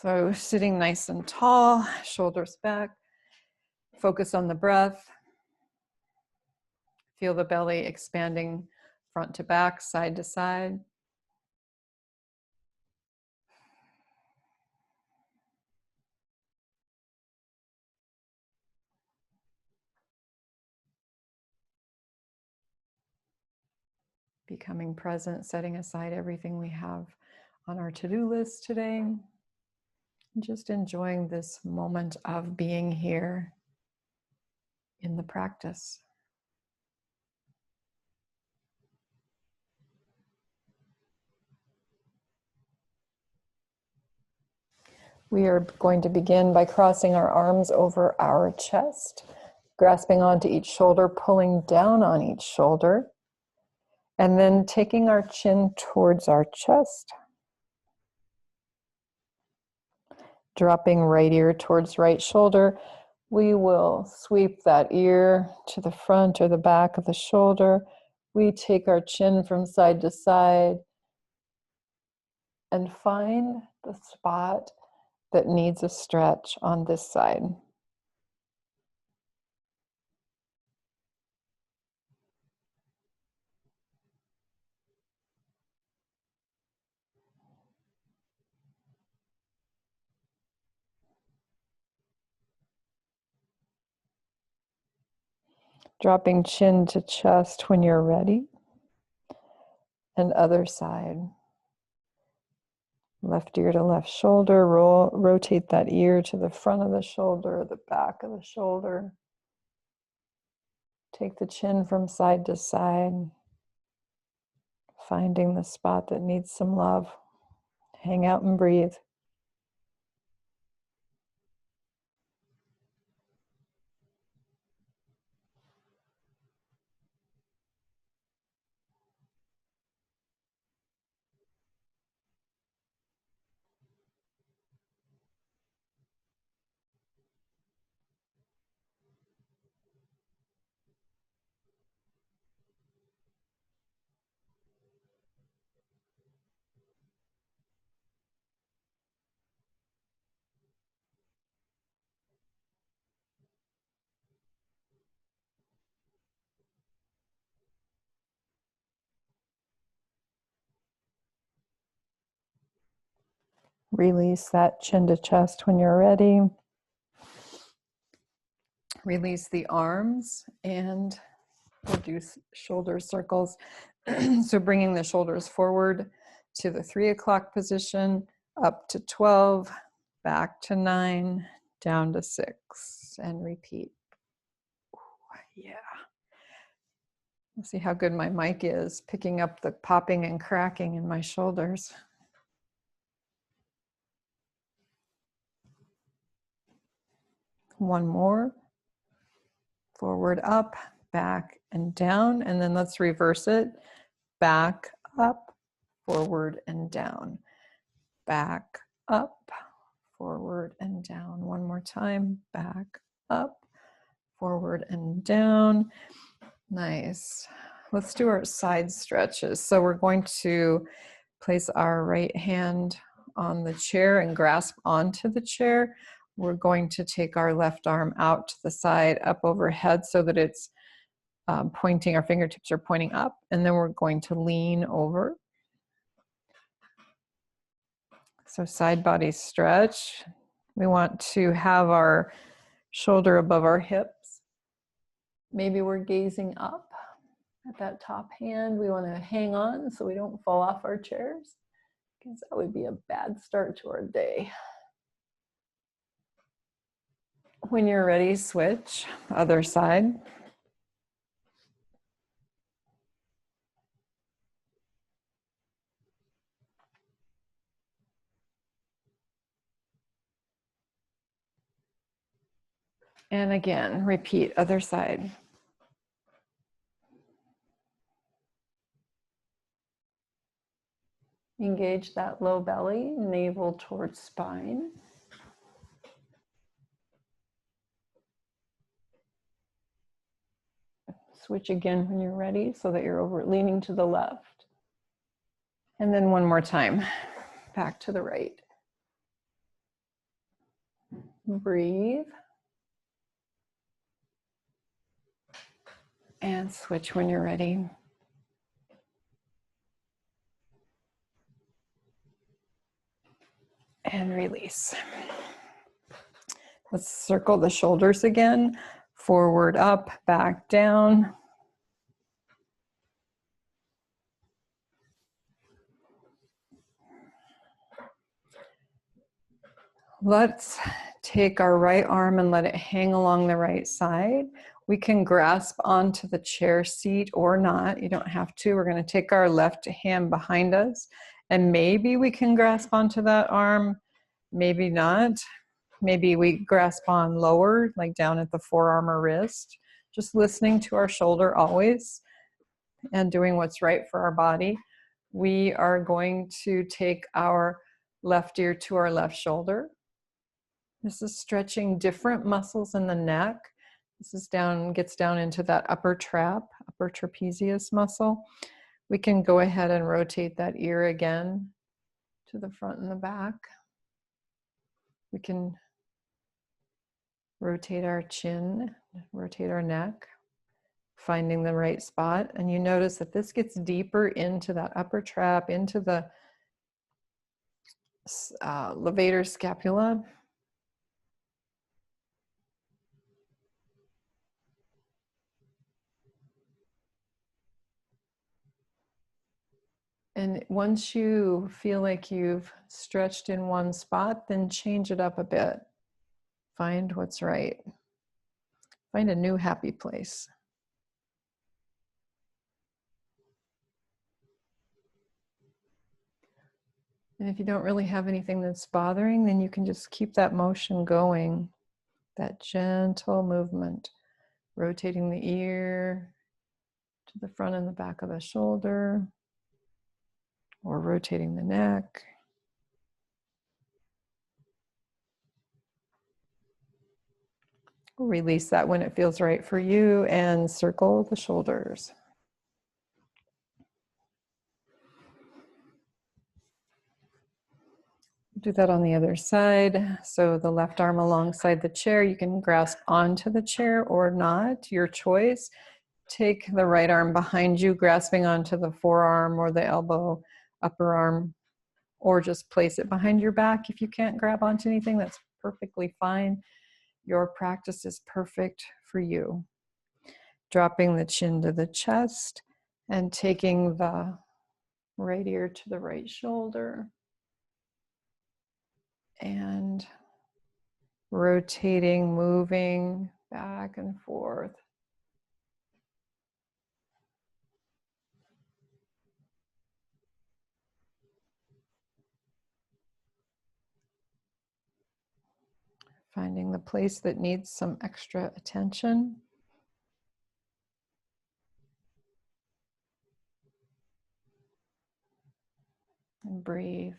So sitting nice and tall, shoulders back, focus on the breath. Feel the belly expanding front to back, side to side. Becoming present, setting aside everything we have on our to-do list today. Just enjoying this moment of being here in the practice. We are going to begin by crossing our arms over our chest, grasping onto each shoulder, pulling down on each shoulder, and then taking our chin towards our chest. Dropping right ear towards right shoulder, we will sweep that ear to the front or the back of the shoulder. We take our chin from side to side and find the spot that needs a stretch on this side. Dropping chin to chest when you're ready. And other side. Left ear to left shoulder, rotate that ear to the front of the shoulder, the back of the shoulder. Take the chin from side to side, finding the spot that needs some love. Hang out and breathe. Release that chin to chest when you're ready. Release the arms and we'll do shoulder circles. So bringing the shoulders forward to the 3 o'clock position, up to 12, back to 9, down to 6, and repeat. Yeah. Let's see how good my mic is, picking up the popping and cracking in my shoulders. One more. Forward, up, back, and down. And then let's reverse it. Back, up, forward, and down. Back, up, forward, and down. One more time. Back, up, forward, and down. Nice. Let's do our side stretches. So we're going to place our right hand on the chair and grasp onto the chair. We're going to take our left arm out to the side, up overhead, so that it's pointing, our fingertips are pointing up, and then we're going to lean over. So side body stretch. We want to have our shoulder above our hips. Maybe we're gazing up at that top hand. We want to hang on so we don't fall off our chairs, because that would be a bad start to our day. When you're ready, switch, other side. And again, repeat, other side. Engage that low belly, navel towards spine. Switch again when you're ready so that you're leaning to the left. And then one more time, back to the right. Breathe. And switch when you're ready. And release. Let's circle the shoulders again. Forward up, back down. Let's take our right arm and let it hang along the right side. We can grasp onto the chair seat or not. You don't have to. We're going to take our left hand behind us, and maybe we can grasp onto that arm, maybe not. Maybe we grasp on lower, like down at the forearm or wrist. Just listening to our shoulder always and doing what's right for our body. We are going to take our left ear to our left shoulder. This is stretching different muscles in the neck. This is gets down into that upper trapezius muscle. We can go ahead and rotate that ear again to the front and the back. We can rotate our chin, rotate our neck, finding the right spot. And you notice that this gets deeper into that upper trap, into the levator scapula. And once you feel like you've stretched in one spot, then change it up a bit. Find what's right. Find a new happy place. And if you don't really have anything that's bothering, then you can just keep that motion going, that gentle movement, rotating the ear to the front and the back of the shoulder, or rotating the neck. Release that when it feels right for you and circle the shoulders. Do that on the other side. So the left arm alongside the chair, you can grasp onto the chair or not, your choice. Take the right arm behind you, grasping onto the forearm or the elbow, upper arm, or just place it behind your back. If you can't grab onto anything, that's perfectly fine. Your practice is perfect for you. Dropping the chin to the chest and taking the right ear to the right shoulder. And rotating, moving back and forth. Finding the place that needs some extra attention. And breathe.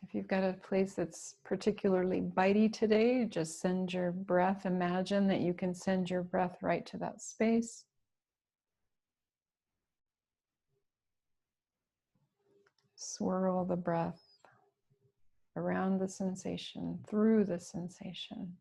If you've got a place that's particularly bitey today, just send your breath. Imagine that you can send your breath right to that space. Swirl the breath around the sensation, through the sensation.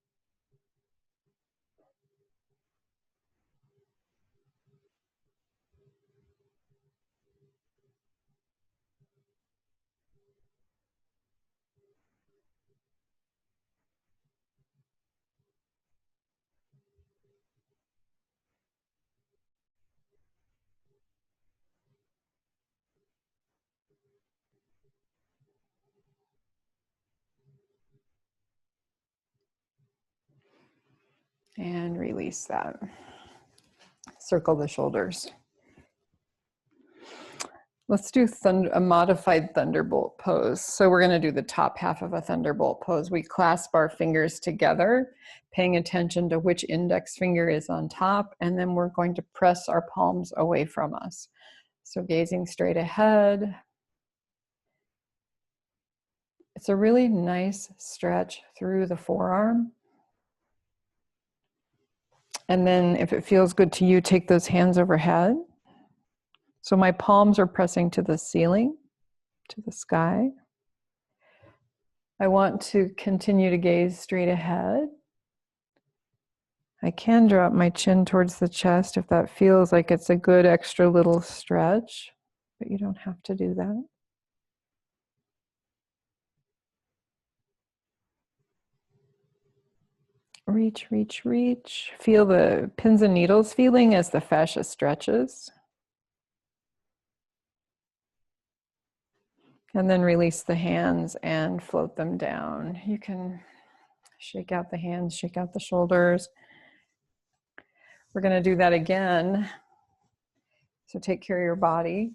And release that. Circle the shoulders. Let's do a modified thunderbolt pose. So we're going to do the top half of a thunderbolt pose. We clasp our fingers together, paying attention to which index finger is on top, and then we're going to press our palms away from us. So gazing straight ahead. It's a really nice stretch through the forearm. And then if it feels good to you, take those hands overhead. So my palms are pressing to the ceiling, to the sky. I want to continue to gaze straight ahead. I can drop my chin towards the chest if that feels like it's a good extra little stretch, but you don't have to do that. Reach, reach, reach. Feel the pins and needles feeling as the fascia stretches. And then release the hands and float them down. You can shake out the hands, shake out the shoulders. We're going to do that again. So take care of your body.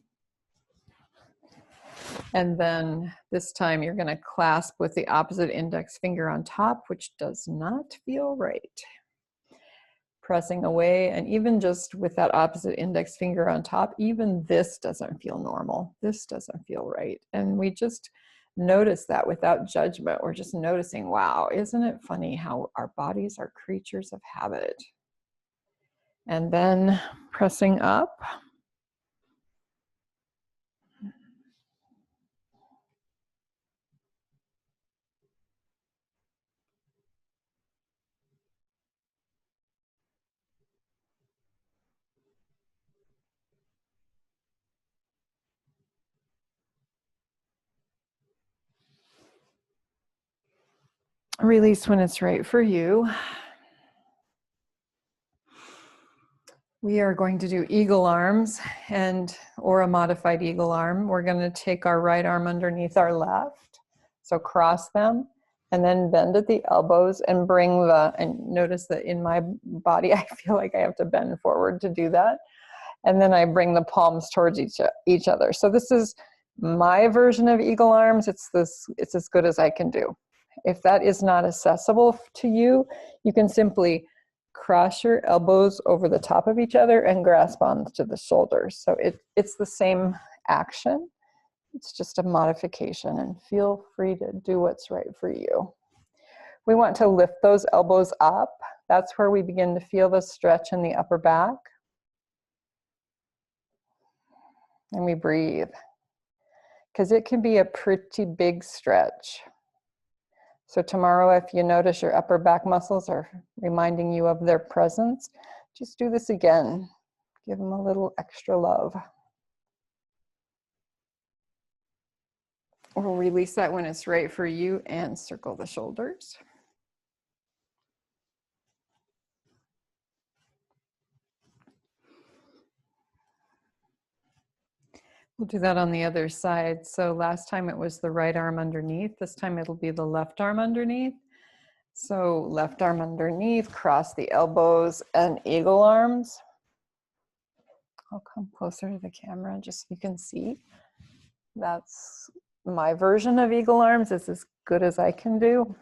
And then this time you're going to clasp with the opposite index finger on top, which does not feel right. Pressing away, and even just with that opposite index finger on top, even this doesn't feel normal. This doesn't feel right. And we just notice that without judgment. We're just noticing, wow, isn't it funny how our bodies are creatures of habit? And then pressing up. Release when it's right for you. We are going to do eagle arms or a modified eagle arm. We're going to take our right arm underneath our left. So cross them and then bend at the elbows and and notice that in my body, I feel like I have to bend forward to do that. And then I bring the palms towards each other. So this is my version of eagle arms. It's as good as I can do. If that is not accessible to you, you can simply cross your elbows over the top of each other and grasp onto the shoulders. So it's the same action. It's just a modification, and feel free to do what's right for you. We want to lift those elbows up. That's where we begin to feel the stretch in the upper back. And we breathe, because it can be a pretty big stretch. So tomorrow, if you notice your upper back muscles are reminding you of their presence, just do this again. Give them a little extra love. We'll release that when it's right for you and circle the shoulders. We'll do that on the other side. So last time it was the right arm underneath. This time it'll be the left arm underneath. So left arm underneath, cross the elbows and eagle arms. I'll come closer to the camera just so you can see. That's my version of eagle arms. It's as good as I can do.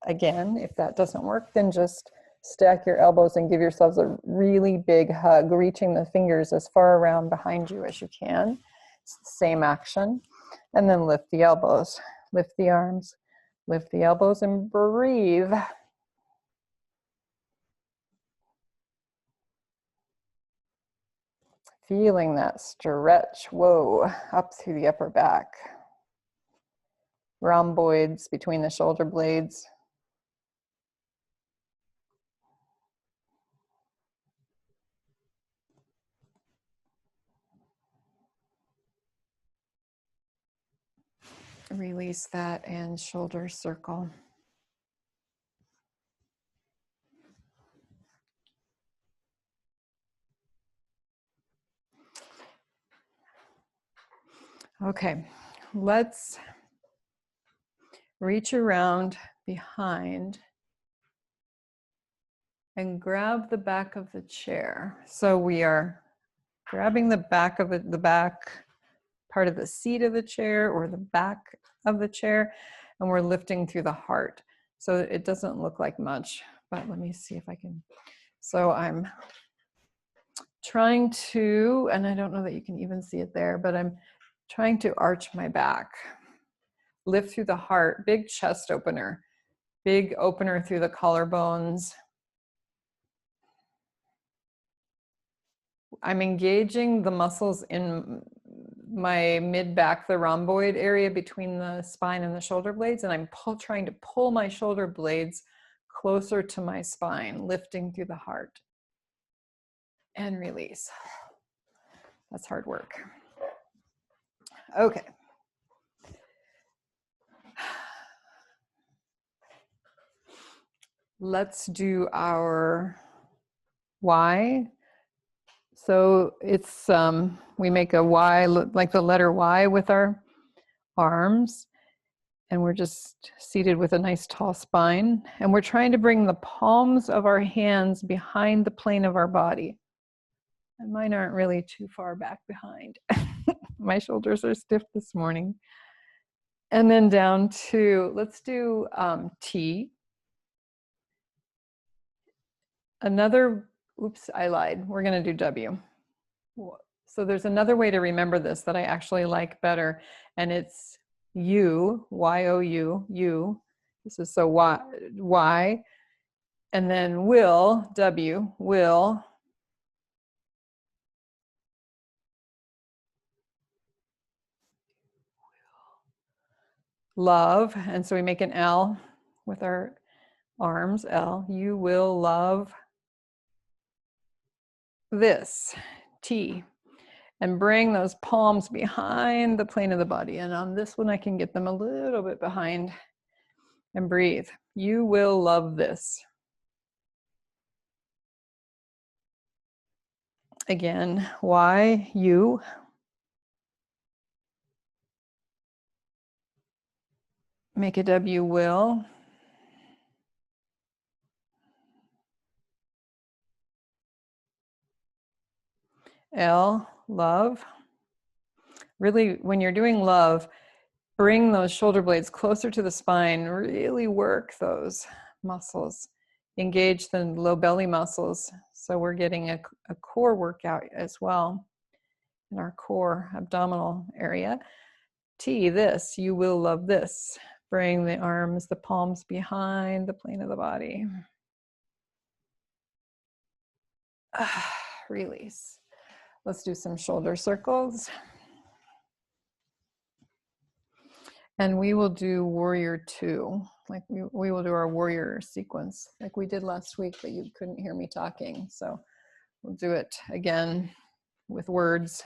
Again, if that doesn't work, then just stack your elbows and give yourselves a really big hug, reaching the fingers as far around behind you as you can. It's the same action. And then lift the elbows, lift the arms, lift the elbows, and breathe. Feeling that stretch, whoa, up through the upper back. Rhomboids between the shoulder blades. Release that and shoulder circle. Okay, let's reach around behind and grab the back of the chair. So we are grabbing the back of it, the back part of the seat of the chair or the back of the chair, and we're lifting through the heart. So it doesn't look like much, but let me see if I can. So I'm trying to, and I don't know that you can even see it there, but I'm trying to arch my back. Lift through the heart, big chest opener, big opener through the collarbones. I'm engaging the muscles in my mid-back, the rhomboid area between the spine and the shoulder blades, and I'm trying to pull my shoulder blades closer to my spine, lifting through the heart. And release. That's hard work. Okay. Let's do our Y. So it's, we make a Y, like the letter Y with our arms. And we're just seated with a nice tall spine. And we're trying to bring the palms of our hands behind the plane of our body. And mine aren't really too far back behind. My shoulders are stiff this morning. And then down to, let's do T. Another, oops, I lied. We're going to do W. So there's another way to remember this that I actually like better. And it's U, Y-O-U, U. This is so Y. And then will, W, will. Love, and so we make an L with our arms, L. You will love this, T. And bring those palms behind the plane of the body. And on this one, I can get them a little bit behind. And breathe. You will love this. Again, Y, you. Make a W, will. L, love. Really, when you're doing love, bring those shoulder blades closer to the spine. Really work those muscles. Engage the low belly muscles. So we're getting a core workout as well in our core abdominal area. T, this, you will love this. Bring the arms, the palms behind the plane of the body. Release. Let's do some shoulder circles. And we will do warrior 2. Like we will do our warrior sequence like we did last week, but you couldn't hear me talking. So we'll do it again with words.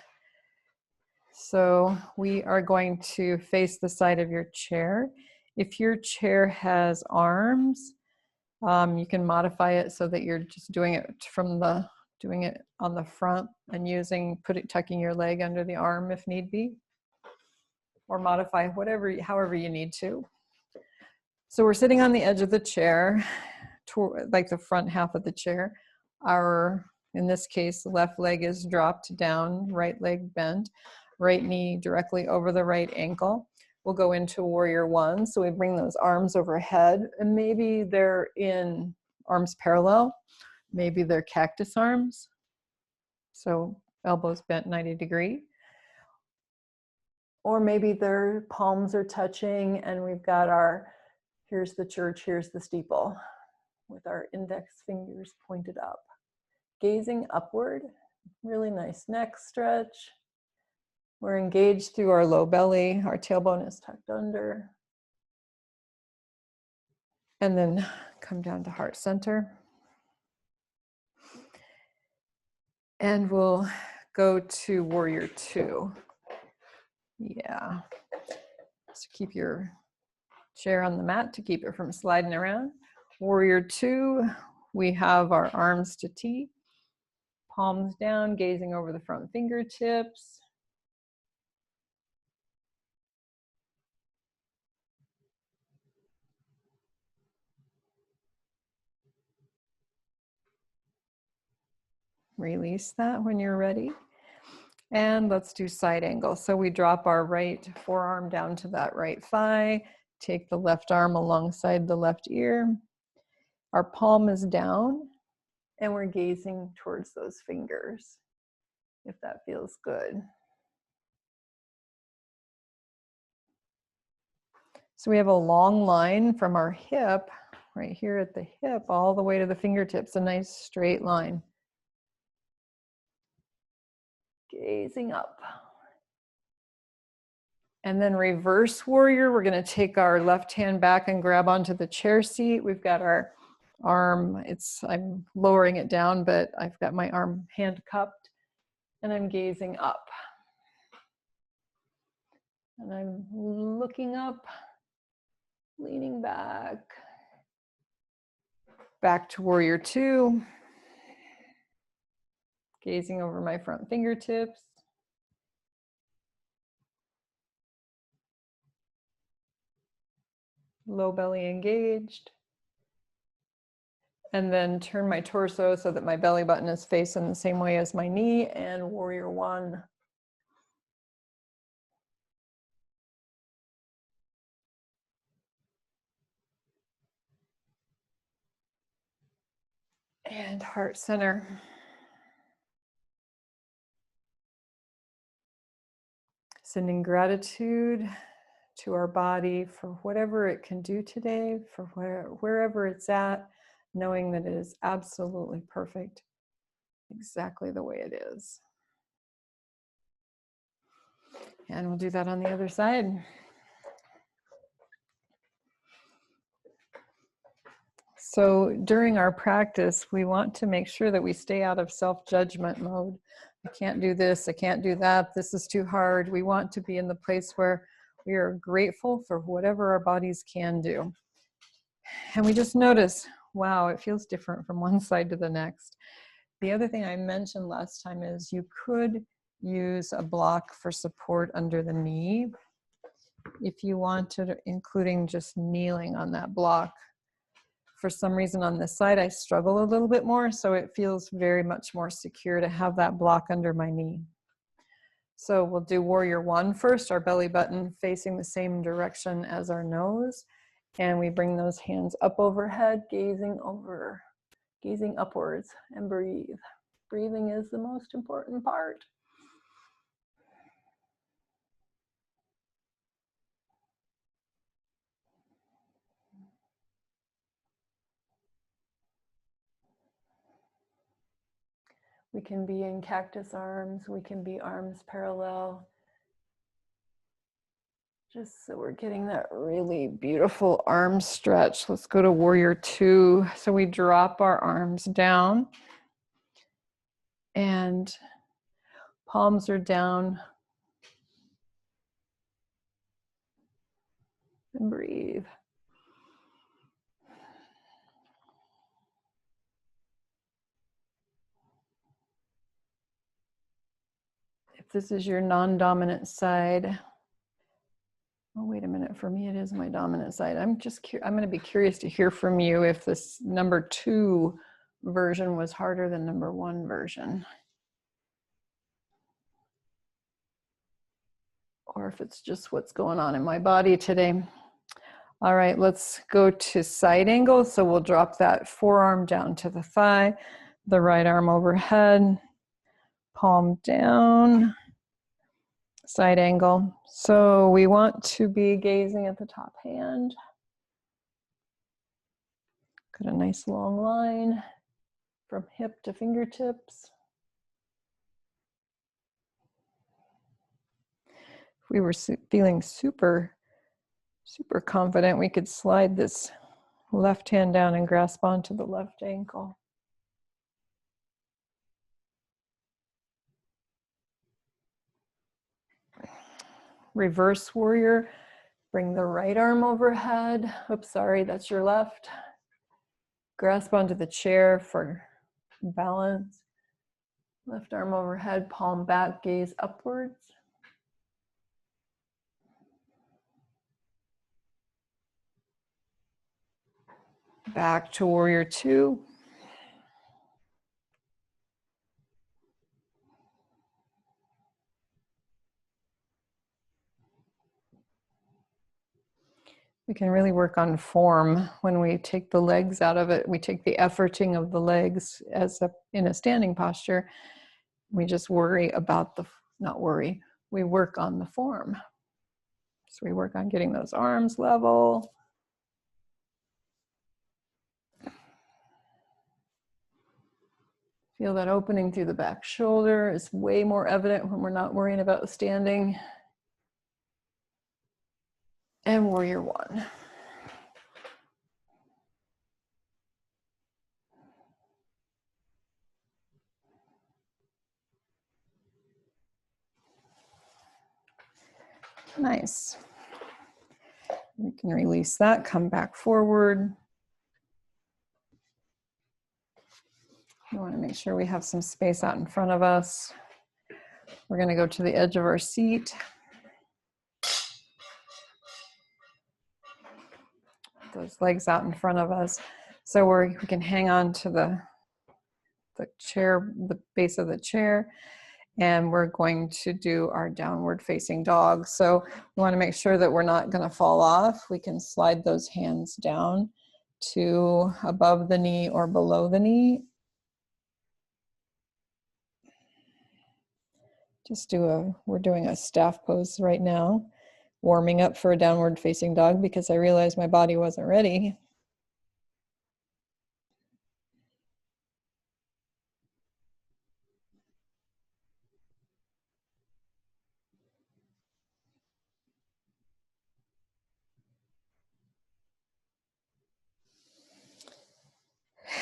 So we are going to face the side of your chair. If your chair has arms, you can modify it so that you're just doing it doing it on the front and tucking your leg under the arm if need be, or modify however you need to. So we're sitting on the edge of the chair, like the front half of the chair. In this case, the left leg is dropped down, right leg bent, right knee directly over the right ankle. We'll go into warrior 1. So we bring those arms overhead, and maybe they're in arms parallel. Maybe they're cactus arms. So elbows bent 90 degrees. Or maybe their palms are touching and we've got here's the church, here's the steeple, with our index fingers pointed up. Gazing upward, really nice neck stretch. We're engaged through our low belly, our tailbone is tucked under. And then come down to heart center. And we'll go to warrior 2. Yeah. So keep your chair on the mat to keep it from sliding around. Warrior 2, we have our arms to T, palms down, gazing over the front fingertips. Release that when you're ready. And let's do side angle. So we drop our right forearm down to that right thigh, take the left arm alongside the left ear. Our palm is down and we're gazing towards those fingers, if that feels good. So we have a long line from our hip, right here at the hip, all the way to the fingertips, a nice straight line. Gazing up. And then reverse warrior, we're going to take our left hand back and grab onto the chair seat. We've got our arm, I'm lowering it down, but I've got my arm hand cupped and I'm gazing up. And I'm looking up, leaning back to warrior two, gazing over my front fingertips. Low belly engaged. And then turn my torso so that my belly button is facing the same way as my knee, and warrior one. And heart center. Sending gratitude to our body for whatever it can do today, for wherever it's at, knowing that it is absolutely perfect, exactly the way it is. And we'll do that on the other side. So during our practice, we want to make sure that we stay out of self-judgment mode. I can't do this, I can't do that, this is too hard. We want to be in the place where we are grateful for whatever our bodies can do. And we just notice, wow, it feels different from one side to the next. The other thing I mentioned last time is you could use a block for support under the knee if you wanted, including just kneeling on that block. For some reason on this side, I struggle a little bit more, so it feels very much more secure to have that block under my knee. So we'll do warrior one first, our belly button facing the same direction as our nose. And we bring those hands up overhead, gazing upwards, and breathe. Breathing is the most important part. We can be in cactus arms, we can be arms parallel. Just so we're getting that really beautiful arm stretch. Let's go to warrior two. So we drop our arms down and palms are down. And breathe. If this is your non-dominant side, oh, wait a minute, for me it is my dominant side. I'm going to be curious to hear from you if this number 2 version was harder than number 1 version. Or if it's just what's going on in my body today. All right, let's go to side angle. So we'll drop that forearm down to the thigh, the right arm overhead, palm down, side angle. So we want to be gazing at the top hand. Got a nice long line from hip to fingertips. If we were feeling super confident, we could slide this left hand down and grasp onto the left ankle. Reverse warrior, bring the right arm overhead. Oops, sorry, that's your left. Grasp onto the chair for balance. Left arm overhead, palm back, gaze upwards. Back to warrior two. We can really work on form when we take the legs out of it. We take the efforting of the legs in a standing posture. We just worry about we work on the form. So we work on getting those arms level. Feel that opening through the back shoulder is way more evident when we're not worrying about standing. And warrior one. Nice. We can release that, come back forward. We want to make sure we have some space out in front of us. We're going to go to the edge of our seat. Those legs out in front of us. So we can hang on to the chair, the base of the chair, and we're going to do our downward facing dog. So we want to make sure that we're not going to fall off. We can slide those hands down to above the knee or below the knee. We're doing a staff pose right now, warming up for a downward facing dog because I realized my body wasn't ready.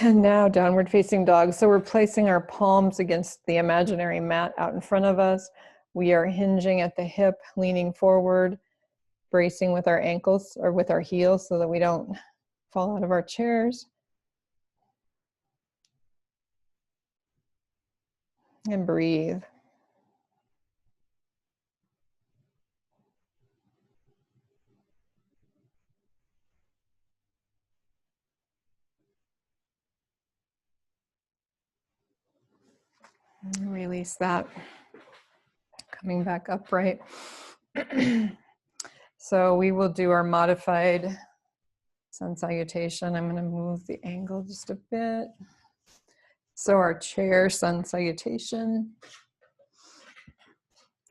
And now downward facing dog. So we're placing our palms against the imaginary mat out in front of us. We are hinging at the hip, leaning forward, bracing with our ankles or with our heels so that we don't fall out of our chairs. And breathe. And release that. Coming back upright. So we will do our modified sun salutation. I'm going to move the angle just a bit. So our chair sun salutation.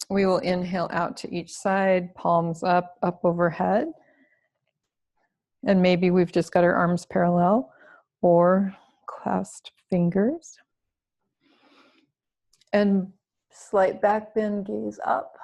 We will inhale out to each side, palms up overhead. And maybe we've just got our arms parallel or clasped fingers. And slight back bend, gaze up.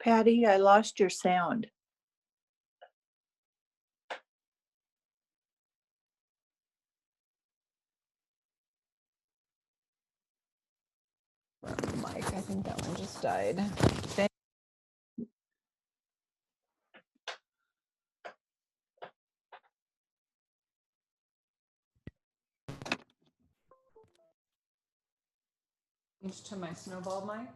Patty, I lost your sound. Mike, I think that one just died. To my snowball mic.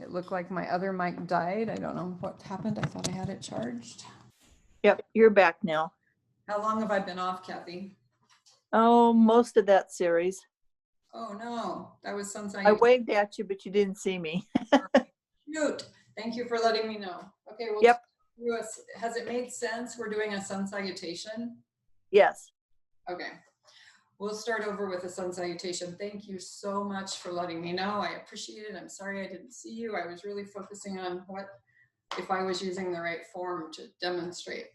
It looked like my other mic died. I don't know what happened. I thought I had it charged. Yep, you're back now. How long have I been off, Kathy? Oh, most of that series. Oh no, that was sunset. I waved at you, but you didn't see me. Shoot. Thank you for letting me know. Okay, well, yep. Has it made sense? We're doing a sun salutation? Yes. Okay. We'll start over with a sun salutation. Thank you so much for letting me know. I appreciate it. I'm sorry I didn't see you. I was really focusing on if I was using the right form to demonstrate.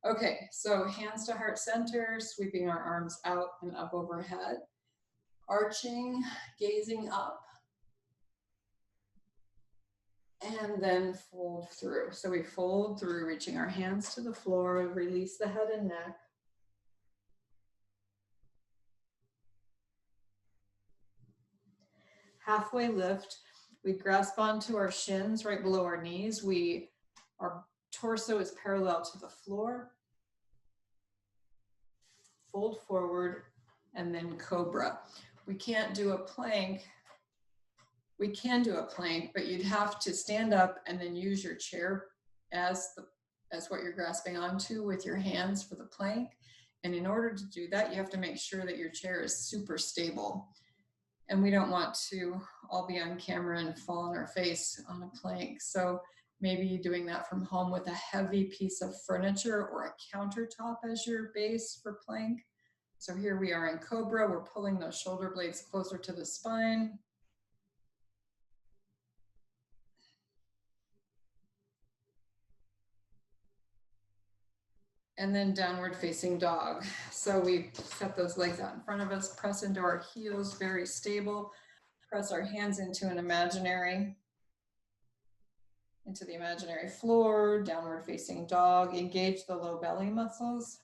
Okay, so hands to heart center, sweeping our arms out and up overhead, arching, gazing up, and then fold through. So we fold through, reaching our hands to the floor, release the head and neck. Halfway lift, we grasp onto our shins right below our knees. Our torso is parallel to the floor. Fold forward and then cobra. We can't do a plank. We can do a plank, but you'd have to stand up and then use your chair as what you're grasping onto with your hands for the plank. And in order to do that, you have to make sure that your chair is super stable. And we don't want to all be on camera and fall on our face on a plank. So maybe doing that from home with a heavy piece of furniture or a countertop as your base for plank. So here we are in cobra. We're pulling those shoulder blades closer to the spine. And then downward facing dog. So we set those legs out in front of us, press into our heels, very stable. Press our hands into the imaginary floor, downward facing dog. Engage the low belly muscles.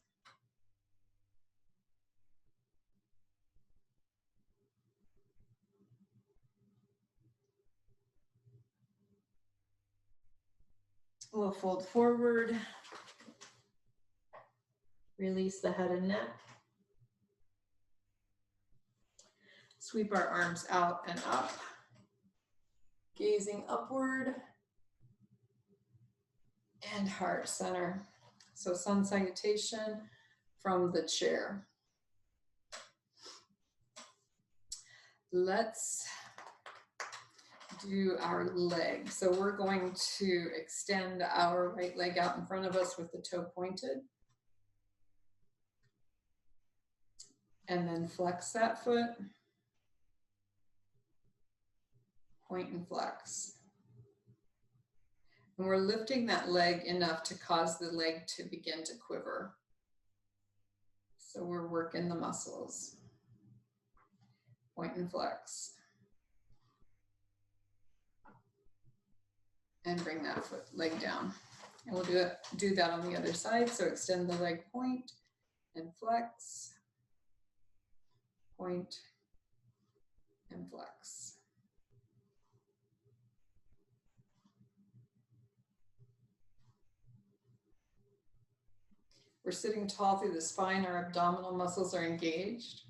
We'll fold forward. Release the head and neck. Sweep our arms out and up. Gazing upward. And heart center. So sun salutation from the chair. Let's do our leg. So we're going to extend our right leg out in front of us with the toe pointed. And then flex that foot. Point and flex. And we're lifting that leg enough to cause the leg to begin to quiver. So we're working the muscles. Point and flex. And bring that leg down. And we'll do that on the other side. So extend the leg, point and flex. Point and flex. We're sitting tall through the spine. Our abdominal muscles are engaged.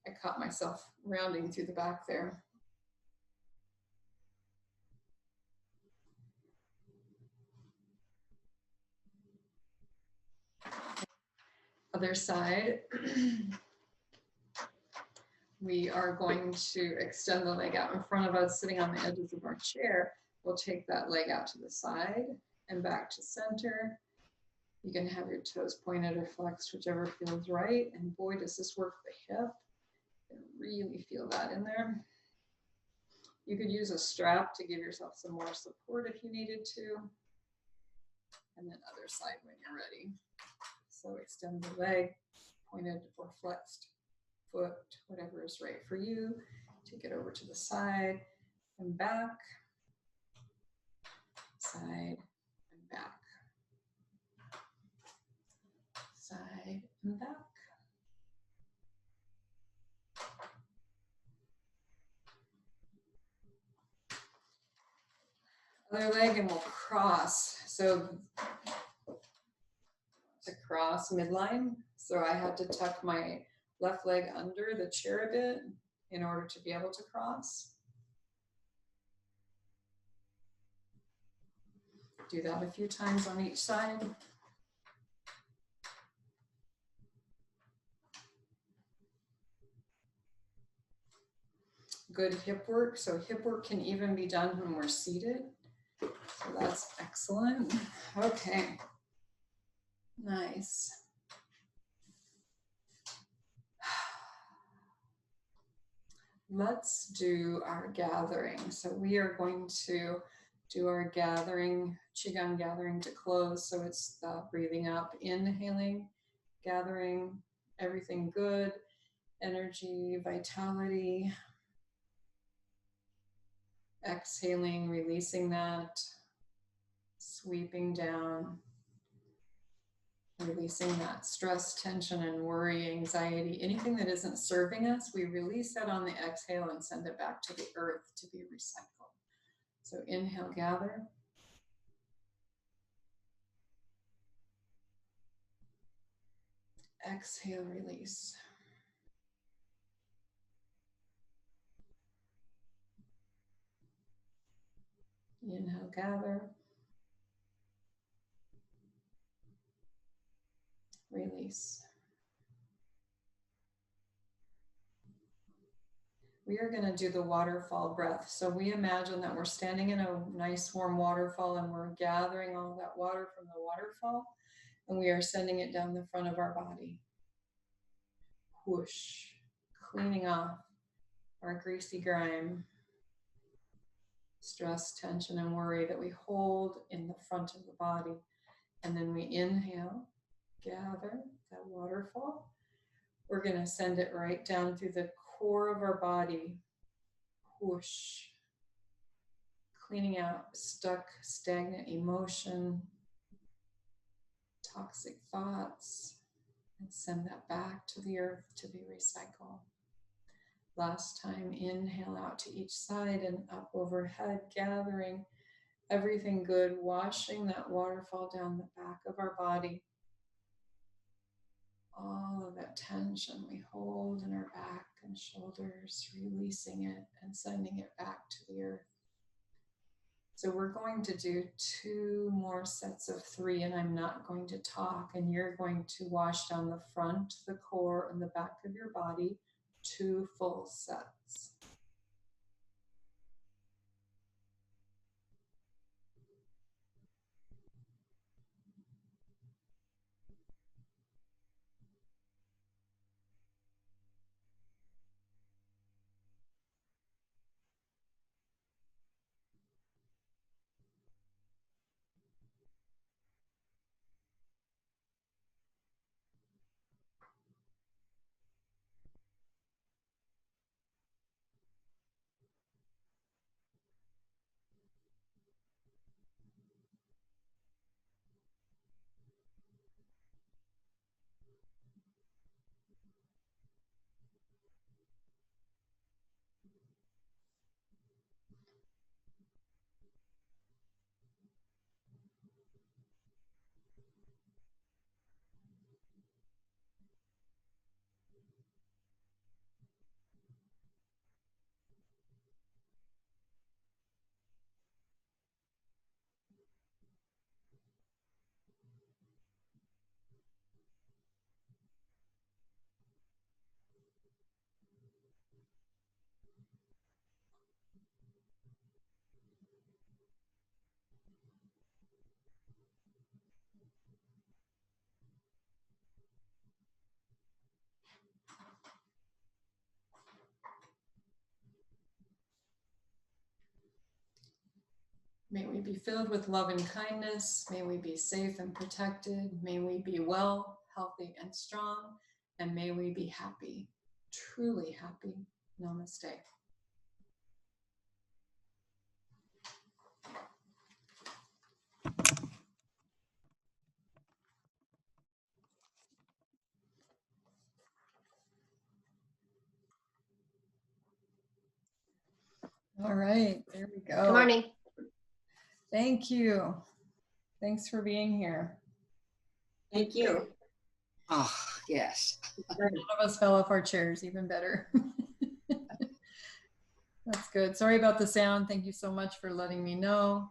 I caught myself rounding through the back there. Other side. We are going to extend the leg out in front of us, sitting on the edges of our chair. We'll take that leg out to the side and back to center. You can have your toes pointed or flexed, whichever feels right. And boy, does this work the hip. You can really feel that in there. You could use a strap to give yourself some more support if you needed to. And then other side when you're ready. So extend the leg, pointed or flexed foot, whatever is right for you. Take it over to the side and back. side and back, side and back. Other leg and we'll cross. So to cross midline. So I had to tuck my left leg under the chair a bit in order to be able to cross. Do that a few times on each side. Good hip work. So hip work can even be done when we're seated. So that's excellent. Okay. Nice. Let's do our gathering. So we are going to do our gathering, Qigong gathering to close. So it's the breathing up, inhaling, gathering everything good, energy, vitality, exhaling, releasing that, sweeping down, releasing that stress, tension, and worry, anxiety, anything that isn't serving us, we release that on the exhale and send it back to the earth to be recycled. So inhale, gather. Exhale, release. Inhale, gather. Release. We are going to do the waterfall breath. So we imagine that we're standing in a nice warm waterfall and we're gathering all that water from the waterfall and we are sending it down the front of our body. Whoosh, cleaning off our greasy grime, stress, tension, and worry that we hold in the front of the body. And then we inhale, gather that waterfall. We're going to send it right down through the core of our body. Whoosh. Cleaning out stuck, stagnant emotion, toxic thoughts, and send that back to the earth to be recycled. Last time, inhale out to each side and up overhead, gathering everything good, washing that waterfall down the back of our body. All of that tension we hold in our back and shoulders, releasing it and sending it back to the earth. So we're going to do 2 more sets of 3, and I'm not going to talk, and you're going to wash down the front, the core, and the back of your body, 2 full sets. May we be filled with love and kindness. May we be safe and protected. May we be well, healthy, and strong. And may we be happy, truly happy. Namaste. All right, there we go. Good morning. Thank you. Thanks for being here. Thank you. Oh, yes. None of us fell off our chairs, even better. That's good. Sorry about the sound. Thank you so much for letting me know.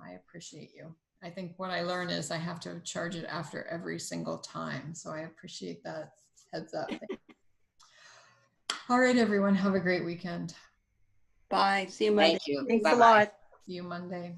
I appreciate you. I think what I learned is I have to charge it after every single time. So I appreciate that heads up. All right, everyone. Have a great weekend. Bye. See you Monday. Thank you. Thanks a Bye-bye. lot. See you Monday.